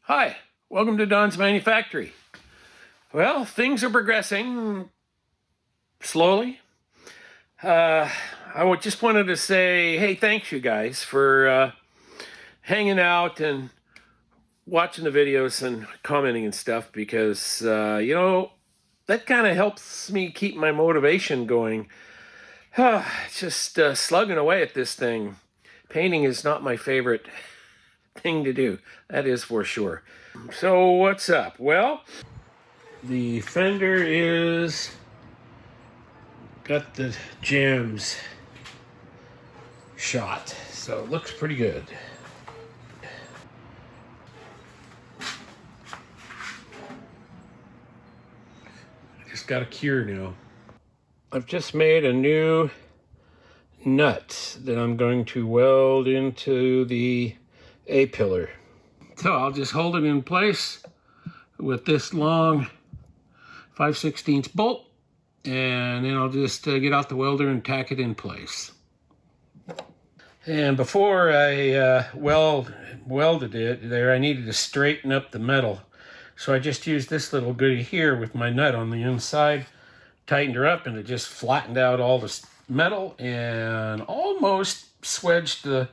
Hi, welcome to Don's Manufactory. Well, things are progressing slowly. I just wanted to say, hey, thanks you guys for hanging out and watching the videos and commenting and stuff because, that kind of helps me keep my motivation going. It's just slugging away at this thing. Painting is not my favorite thing to do, that is for sure. So what's up? Well, the fender is got the jams shot, so it looks pretty good. Just got a cure now. I've just made a new nut that I'm going to weld into the A-pillar. So I'll just hold it in place with this long 5/16 bolt, and then I'll just get out the welder and tack it in place. And before I welded it there, I needed to straighten up the metal. So I just used this little goodie here with my nut on the inside, tightened her up, and it just flattened out all the metal and almost swedged the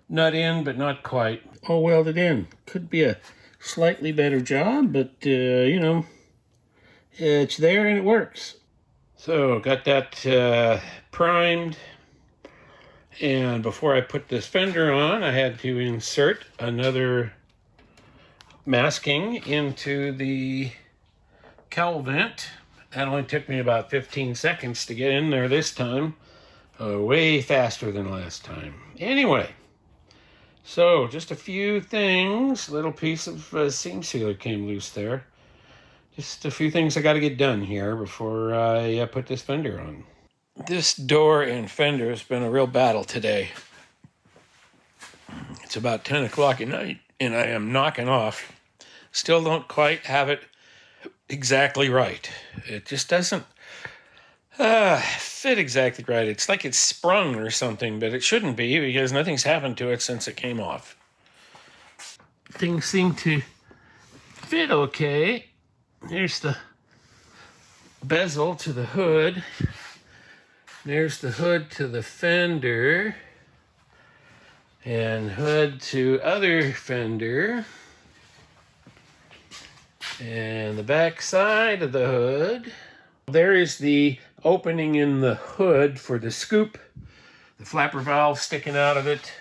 nut in, but not quite. All welded in. Could be a slightly better job, but it's there and it works. So got that primed, and before I put this fender on, I had to insert another masking into the cowl vent. That only took me about 15 seconds to get in there this time. Way faster than last time. Anyway, so just a few things. Little piece of seam sealer came loose there. Just a few things I got to get done here before I put this fender on. This door and fender has been a real battle today. It's about 10 o'clock at night and I am knocking off. Still don't quite have it exactly right. It just doesn't fit exactly right. It's like it's sprung or something, but it shouldn't be because nothing's happened to it since it came off. Things seem to fit okay. Here's the bezel to the hood. There's the hood to the fender. And hood to other fender. And the back side of the hood. There is the opening in the hood for the scoop. The flapper valve sticking out of it.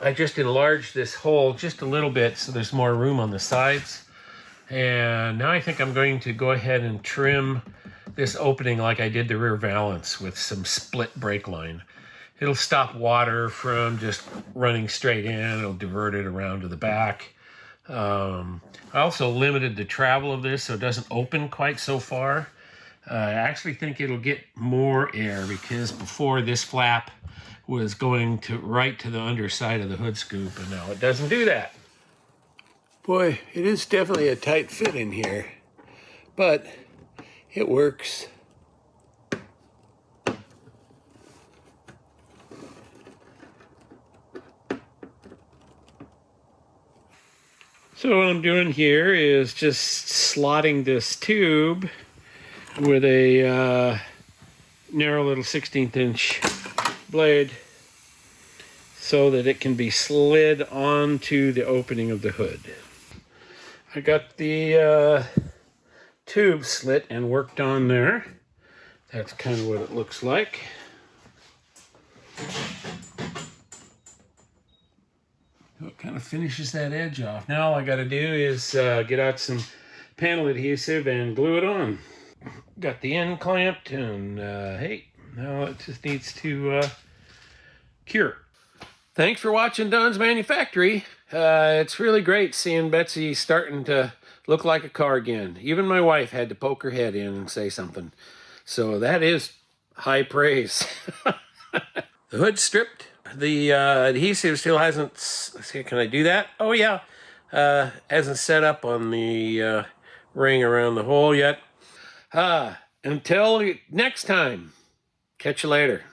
I just enlarged this hole just a little bit so there's more room on the sides. And now I think I'm going to go ahead and trim this opening like I did the rear valance with some split brake line. It'll stop water from just running straight in. It'll divert it around to the back. I also limited the travel of this so it doesn't open quite so far. I actually think it'll get more air because before this flap was going right to the underside of the hood scoop, and now it doesn't do that. Boy, it is definitely a tight fit in here, but it works. So what I'm doing here is just slotting this tube with a narrow little 16th inch blade so that it can be slid onto the opening of the hood. I got the tube slit and worked on there. That's kind of what it looks like. It kind of finishes that edge off. Now all I got to do is get out some panel adhesive and glue it on. Got the end clamped, and hey, now it just needs to cure. Thanks for watching Don's Manufactory. It's really great seeing Betsy starting to look like a car again. Even my wife had to poke her head in and say something. So that is high praise. The hood's stripped. The adhesive still hasn't... Let's see, can I do that? Oh yeah. Hasn't set up on the ring around the hole yet. Until next time. Catch you later.